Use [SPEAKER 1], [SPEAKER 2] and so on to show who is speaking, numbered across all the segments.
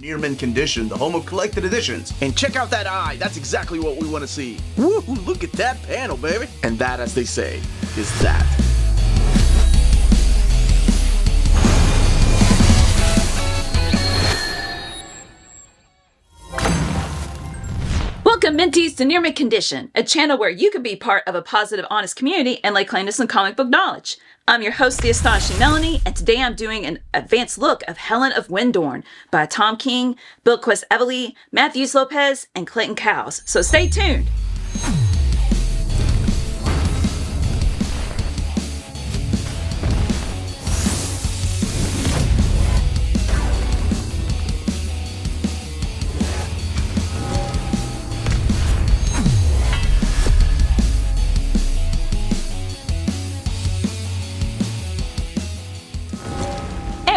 [SPEAKER 1] Near mint condition, the home of collected editions. And check out that eye, that's exactly what we want to see. Woo, look at that panel, baby. And that, as they say, is that.
[SPEAKER 2] Welcome, Minties, to Near Mint Condition, a channel where you can be part of a positive, honest community and lay claim to some comic book knowledge. I'm your host, the Astonishing Melanie, and today I'm doing an advanced look of Helen of Wyndhorn by Tom King, Bilquis Evely, Matthews Lopez, and Clayton Cowles. So stay tuned.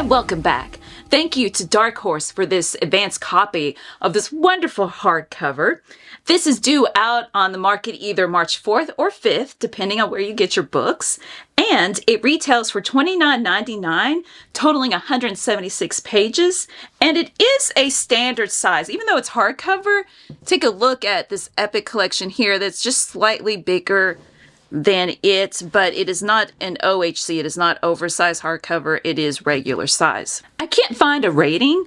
[SPEAKER 2] Welcome back. Thank you to Dark Horse for this advanced copy of this wonderful hardcover. This is due out on the market either March 4th or 5th, depending on where you get your books. And it retails for $29.99, totaling 176 pages. And it is a standard size. Even though it's hardcover, take a look at this epic collection here that's just slightly bigger than it, but it is not an OHC. It is not oversized hardcover. It is regular size. I can't find a rating,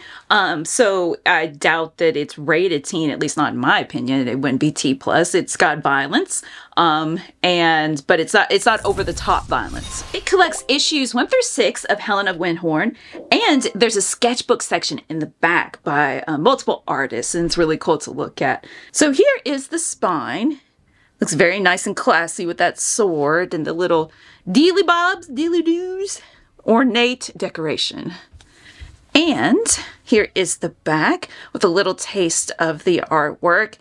[SPEAKER 2] so I doubt that it's rated teen, at least not in my opinion. It wouldn't be T+. It's got violence, but it's not over the top violence. It collects issues 1 through 6 of Helen of Wyndhorn, and there's a sketchbook section in the back by multiple artists, and it's really cool to look at. So here is the spine. Looks very nice and classy with that sword and the little dealy-bobs, dealy-doos, ornate decoration. And here is the back with a little taste of the artwork.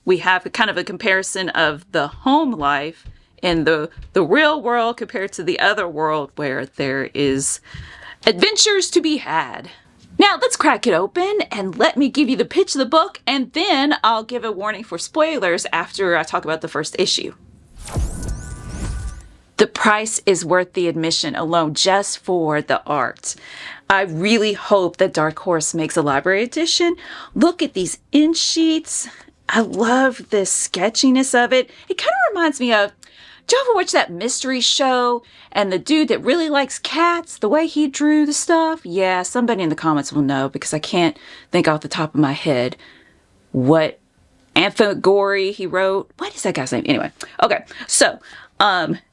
[SPEAKER 2] We have kind of a comparison of the home life in the real world compared to the other world where there is adventures to be had. Now let's crack it open and let me give you the pitch of the book, and then I'll give a warning for spoilers after I talk about the first issue. The price is worth the admission alone just for the art. I really hope that Dark Horse makes a library edition. Look at these inch sheets. I love the sketchiness of it. It kind of reminds me of, do you ever watch that mystery show and the dude that really likes cats, the way he drew the stuff? Yeah, somebody in the comments will know because I can't think off the top of my head what Anthony he wrote. What is that guy's name? Anyway, okay, so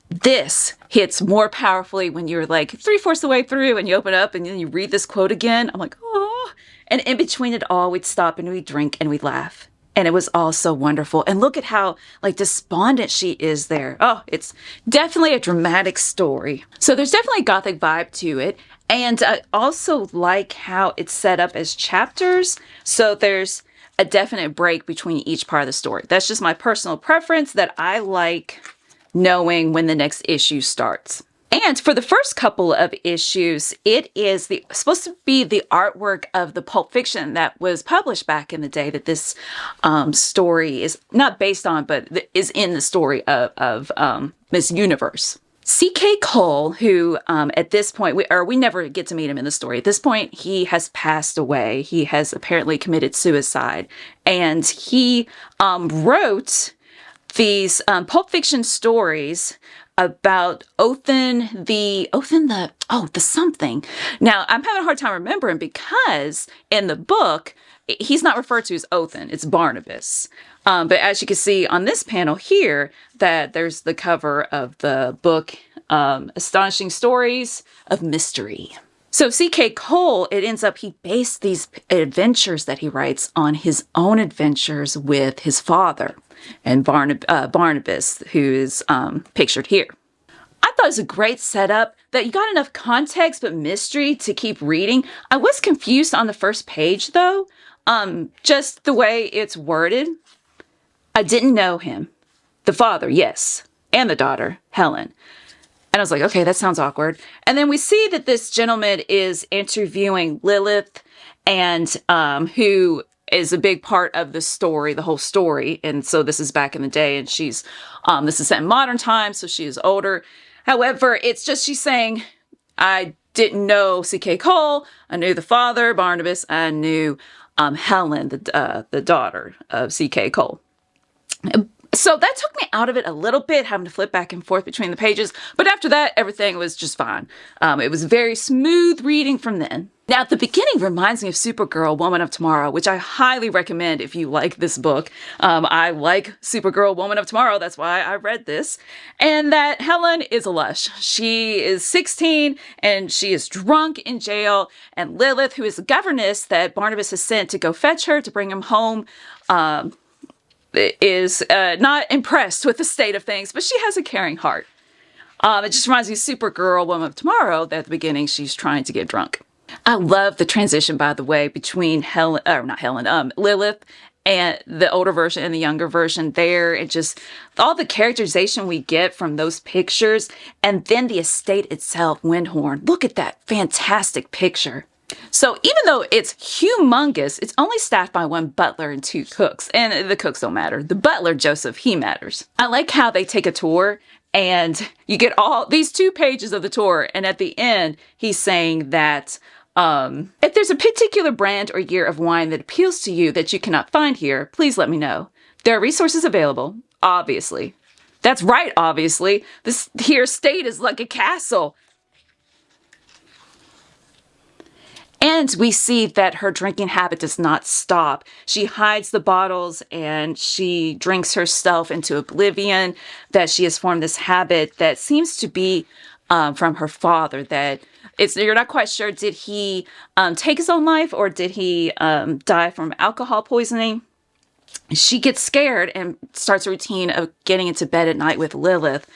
[SPEAKER 2] this hits more powerfully when you're like 3/4 the way through and you open up and then you read this quote again. I'm like, oh. And in between it all, we'd stop and we'd drink and we'd laugh. And it was all so wonderful. And look at how like despondent she is there. Oh, it's definitely a dramatic story. So there's definitely a gothic vibe to it. And I also like how it's set up as chapters. So there's a definite break between each part of the story. That's just my personal preference, that I like knowing when the next issue starts. And for the first couple of issues, it is supposed to be the artwork of the Pulp Fiction that was published back in the day that this story is not based on, but is in the story of Miss Universe. C.K. Cole, who at this point, we never get to meet him in the story. At this point, he has passed away. He has apparently committed suicide. And he wrote these Pulp Fiction stories about Othin the something. Now, I'm having a hard time remembering because in the book, he's not referred to as Othin, it's Barnabas. But as you can see on this panel here, that there's the cover of the book, Astonishing Stories of Mystery. So C.K. Cole, it ends up he based these adventures that he writes on his own adventures with his father and Barnabas, who is pictured here. I thought it was a great setup that you got enough context but mystery to keep reading. I was confused on the first page though, just the way it's worded. I didn't know him. The father, yes, and the daughter, Helen. And I was like, okay, that sounds awkward. And then we see that this gentleman is interviewing Lilith, and who is a big part of the story, the whole story. And so this is back in the day, and she's, this is set in modern times, so she is older. However, it's just she's saying, I didn't know C.K. Cole. I knew the father, Barnabas. I knew Helen, the daughter of C.K. Cole. So that took me out of it a little bit, having to flip back and forth between the pages. But after that, everything was just fine. It was very smooth reading from then. Now, the beginning reminds me of Supergirl, Woman of Tomorrow, which I highly recommend if you like this book. I like Supergirl, Woman of Tomorrow. That's why I read this. And that Helen is a lush. She is 16 and she is drunk in jail. And Lilith, who is the governess that Barnabas has sent to go fetch her to bring him home, is not impressed with the state of things, but she has a caring heart. It just reminds me of Supergirl, Woman of Tomorrow, that at the beginning she's trying to get drunk. I love the transition, by the way, between Lilith and the older version and the younger version there. And just all the characterization we get from those pictures. And then the estate itself, Wyndhorn. Look at that fantastic picture. So even though it's humongous, it's only staffed by one butler and 2 cooks. And the cooks don't matter. The butler, Joseph, he matters. I like how they take a tour and you get all these 2 pages of the tour. And at the end, he's saying that if there's a particular brand or year of wine that appeals to you that you cannot find here, please let me know. There are resources available, obviously. That's right, obviously. This here estate is like a castle. And we see that her drinking habit does not stop. She hides the bottles and she drinks herself into oblivion, that she has formed this habit that seems to be from her father, that you're not quite sure, did he take his own life or did he die from alcohol poisoning? She gets scared and starts a routine of getting into bed at night with Lilith.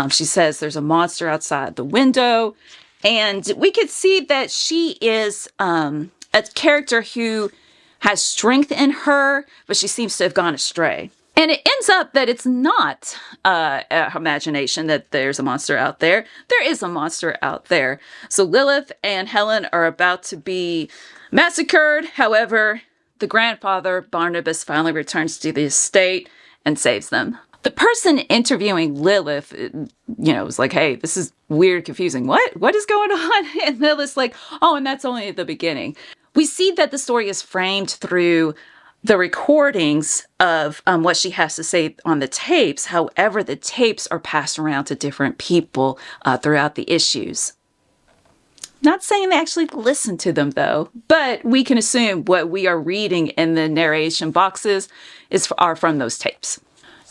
[SPEAKER 2] She says there's a monster outside the window. And we could see that she is a character who has strength in her, but she seems to have gone astray. And it ends up that it's not imagination that there's a monster out there. There is a monster out there. So Lilith and Helen are about to be massacred. However, the grandfather, Barnabas, finally returns to the estate and saves them. The person interviewing Lilith, was like, hey, this is weird, confusing. What is going on? And Lilith's like, oh, and that's only the beginning. We see that the story is framed through the recordings of what she has to say on the tapes. However, the tapes are passed around to different people throughout the issues. Not saying they actually listen to them, though, but we can assume what we are reading in the narration boxes are from those tapes.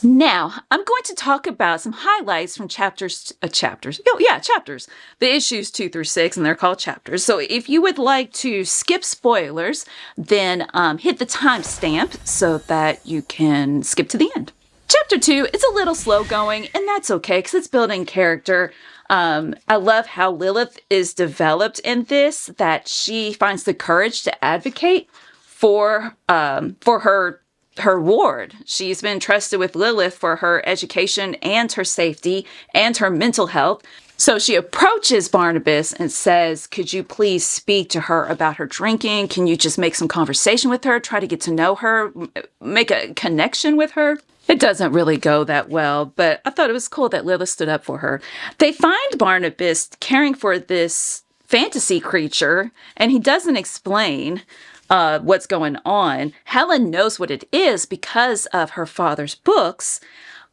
[SPEAKER 2] Now, I'm going to talk about some highlights from chapters. The issues 2 through 6, and they're called chapters. So if you would like to skip spoilers, then hit the timestamp so that you can skip to the end. Chapter 2, it's a little slow going, and that's okay because it's building character. I love how Lilith is developed in this, that she finds the courage to advocate for her ward. She's been trusted with Lilith for her education and her safety and her mental health. So she approaches Barnabas and says, could you please speak to her about her drinking? Can you just make some conversation with her, try to get to know her, make a connection with her? It doesn't really go that well, but I thought it was cool that Lilith stood up for her. They find Barnabas caring for this fantasy creature, and he doesn't explain what's going on. Helen knows what it is because of her father's books.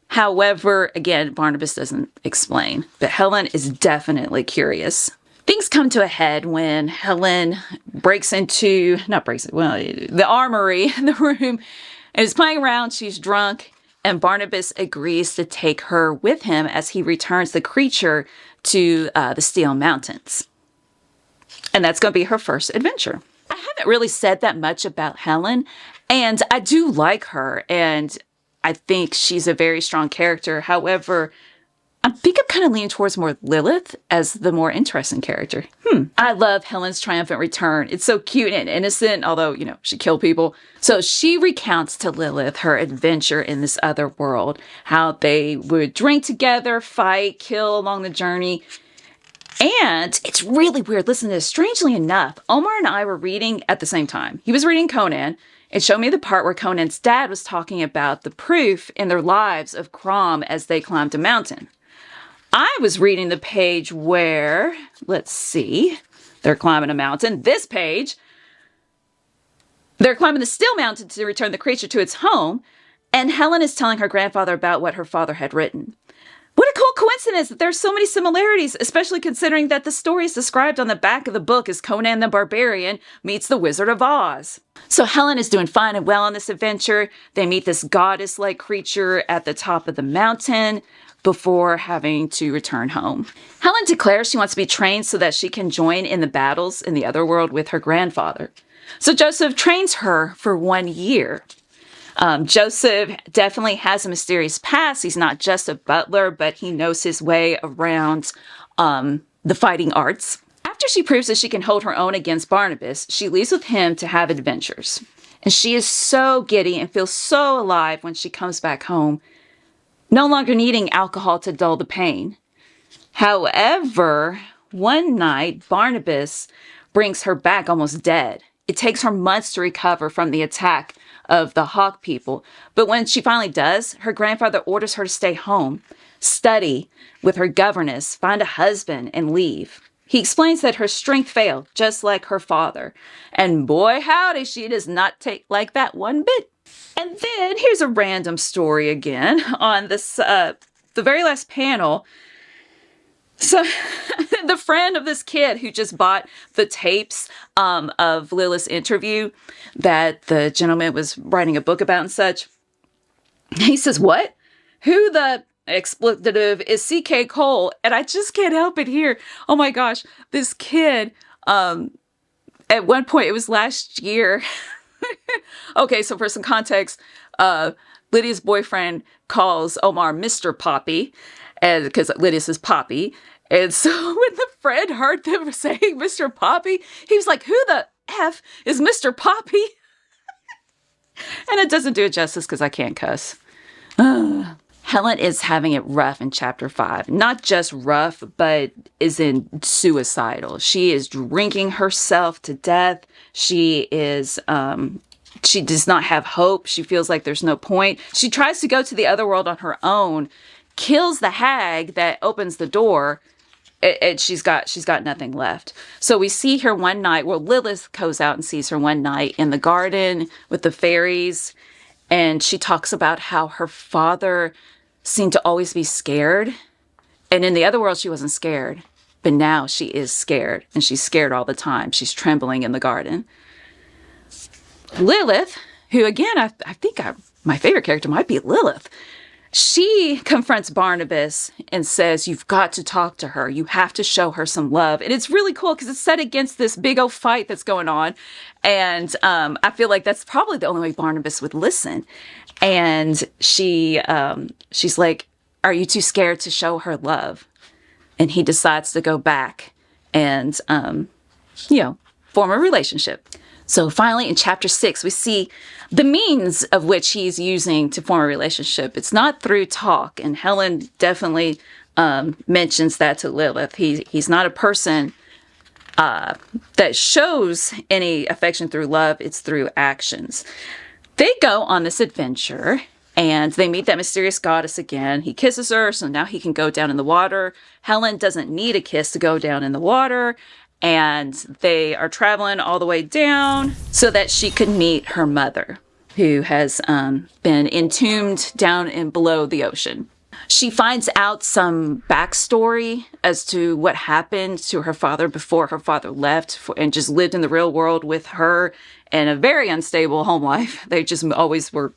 [SPEAKER 2] However, again, Barnabas doesn't explain, but Helen is definitely curious. Things come to a head when Helen the armory in the room and is playing around. She's drunk, and Barnabas agrees to take her with him as he returns the creature to the Steel Mountains. And that's going to be her first adventure. I haven't really said that much about Helen, and I do like her, and I think she's a very strong character. However, I think I'm kind of leaning towards more Lilith as the more interesting character. I love Helen's triumphant return. It's so cute and innocent, although, she killed people. So she recounts to Lilith her adventure in this other world, how they would drink together, fight, kill along the journey. And it's really weird. Listen to this. Strangely enough, Omar and I were reading at the same time. He was reading Conan. It showed me the part where Conan's dad was talking about the proof in their lives of Crom as they climbed a mountain. I was reading the page where, let's see, they're climbing a mountain. This page, they're climbing the still mountain to return the creature to its home, and Helen is telling her grandfather about what her father had written. What a cool coincidence that there's so many similarities, especially considering that the stories described on the back of the book is Conan the Barbarian meets the Wizard of Oz. So Helen is doing fine and well on this adventure. They meet this goddess-like creature at the top of the mountain before having to return home. Helen declares she wants to be trained so that she can join in the battles in the other world with her grandfather. So Joseph trains her for 1 year. Joseph definitely has a mysterious past. He's not just a butler, but he knows his way around the fighting arts. After she proves that she can hold her own against Barnabas, she leaves with him to have adventures. And she is so giddy and feels so alive when she comes back home, no longer needing alcohol to dull the pain. However, one night, Barnabas brings her back almost dead. It takes her months to recover from the attack of the Hawk people. But when she finally does, her grandfather orders her to stay home, study with her governess, find a husband, and leave. He explains that her strength failed, just like her father. And boy, howdy, she does not take like that one bit. And then here's a random story again on this, the very last panel. So the friend of this kid who just bought the tapes of Lilith's interview that the gentleman was writing a book about and such, he says, what? Who the expletive is C.K. Cole? And I just can't help it here. Oh my gosh, this kid, at one point, it was last year. Okay, so for some context, Lydia's boyfriend calls Omar Mr. Poppy, and because Lydia says Poppy. And so when the friend heard them saying Mr. Poppy, he was like, who the F is Mr. Poppy? And it doesn't do it justice because I can't cuss. Helen is having it rough in chapter 5. Not just rough, but is in suicidal. She is drinking herself to death. She is, she does not have hope. She feels like there's no point. She tries to go to the other world on her own, kills the hag that opens the door, and she's got nothing left. So we see her one night, well, Lilith goes out and sees her one night in the garden with the fairies, and she talks about how her father seemed to always be scared. And in the other world, she wasn't scared. But now she is scared, and she's scared all the time. She's trembling in the garden. Lilith, who again, I think my favorite character might be Lilith. She confronts Barnabas and says, you've got to talk to her. You have to show her some love. And it's really cool because it's set against this big old fight that's going on. And I feel like that's probably the only way Barnabas would listen. And she's like, are you too scared to show her love? And he decides to go back and, form a relationship. So finally, in chapter 6, we see the means of which he's using to form a relationship. It's not through talk, and Helen definitely mentions that to Lilith. He's not a person that shows any affection through love. It's through actions. They go on this adventure, and they meet that mysterious goddess again. He kisses her, so now he can go down in the water. Helen doesn't need a kiss to go down in the water. And they are traveling all the way down so that she could meet her mother, who has been entombed down and below the ocean. She finds out some backstory as to what happened to her father before her father left and just lived in the real world with her in a very unstable home life. They just always were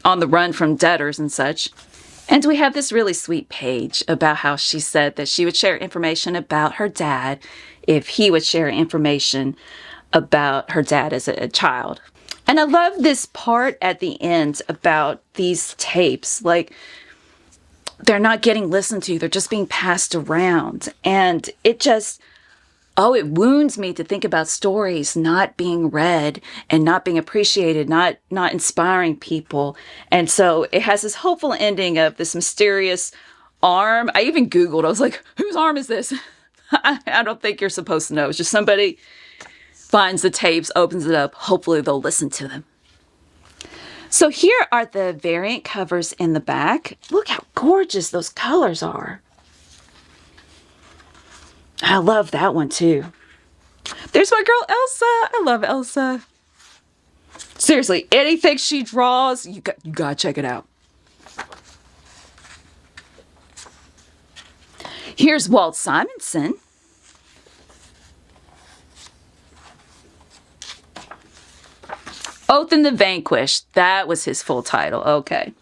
[SPEAKER 2] on the run from debtors and such. And we have this really sweet page about how she said that she would share information about her dad if he would share information about her dad as a child. And I love this part at the end about these tapes. Like, they're not getting listened to. They're just being passed around. And it just, it wounds me to think about stories not being read and not being appreciated, not inspiring people. And so it has this hopeful ending of this mysterious arm. I even Googled. I was like, whose arm is this? I don't think you're supposed to know. It's just somebody finds the tapes, opens it up. Hopefully they'll listen to them. So here are the variant covers in the back. Look how gorgeous those colors are. I love that one too. There's my girl Elsa. I love Elsa. Seriously, anything she draws, you gotta check it out. Here's Walt Simonson. Oath and the Vanquished. That was his full title. Okay.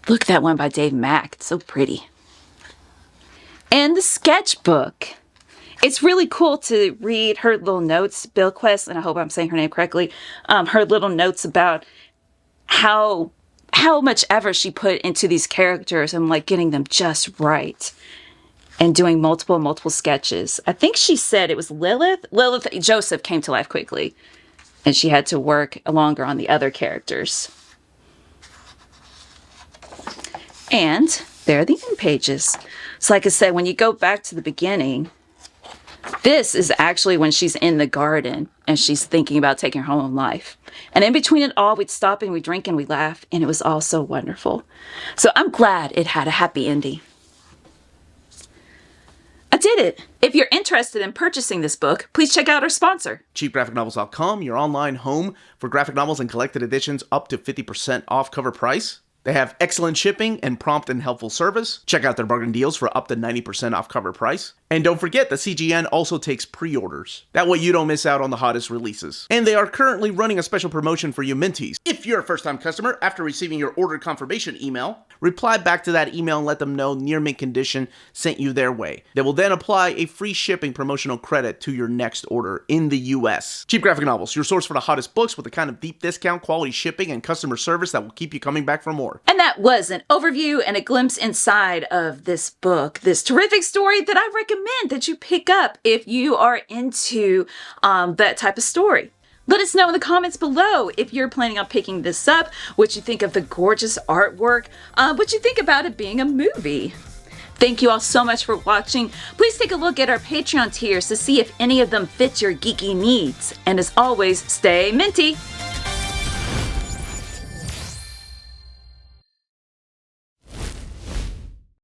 [SPEAKER 2] Look at that one by Dave Mack. It's so pretty. And the sketchbook. It's really cool to read her little notes, Bilquis, and I hope I'm saying her name correctly, her little notes about how much effort she put into these characters and like getting them just right and doing multiple sketches. I think she said it was Lilith. Joseph came to life quickly and she had to work longer on the other characters. And there are the end pages. So like I said, when you go back to the beginning, this is actually when she's in the garden and she's thinking about taking her own life. And in between it all, we'd stop and we'd drink and we'd laugh, and it was all so wonderful. So I'm glad it had a happy ending. I did it. If you're interested in purchasing this book, please check out our sponsor,
[SPEAKER 1] cheapgraphicnovels.com, your online home for graphic novels and collected editions up to 50% off cover price. They have excellent shipping and prompt and helpful service. Check out their bargain deals for up to 90% off cover price. And don't forget, the CGN also takes pre-orders. That way you don't miss out on the hottest releases. And they are currently running a special promotion for you Minties. If you're a first-time customer, after receiving your order confirmation email, reply back to that email and let them know Near Mint Condition sent you their way. They will then apply a free shipping promotional credit to your next order in the US. Cheap Graphic Novels, your source for the hottest books with the kind of deep discount, quality shipping, and customer service that will keep you coming back for more.
[SPEAKER 2] And that was an overview and a glimpse inside of this book, this terrific story that I recommend that you pick up if you are into that type of story. Let us know in the comments below if you're planning on picking this up, what you think of the gorgeous artwork, what you think about it being a movie. Thank you all so much for watching. Please take a look at our Patreon tiers to see if any of them fit your geeky needs. And as always, stay minty!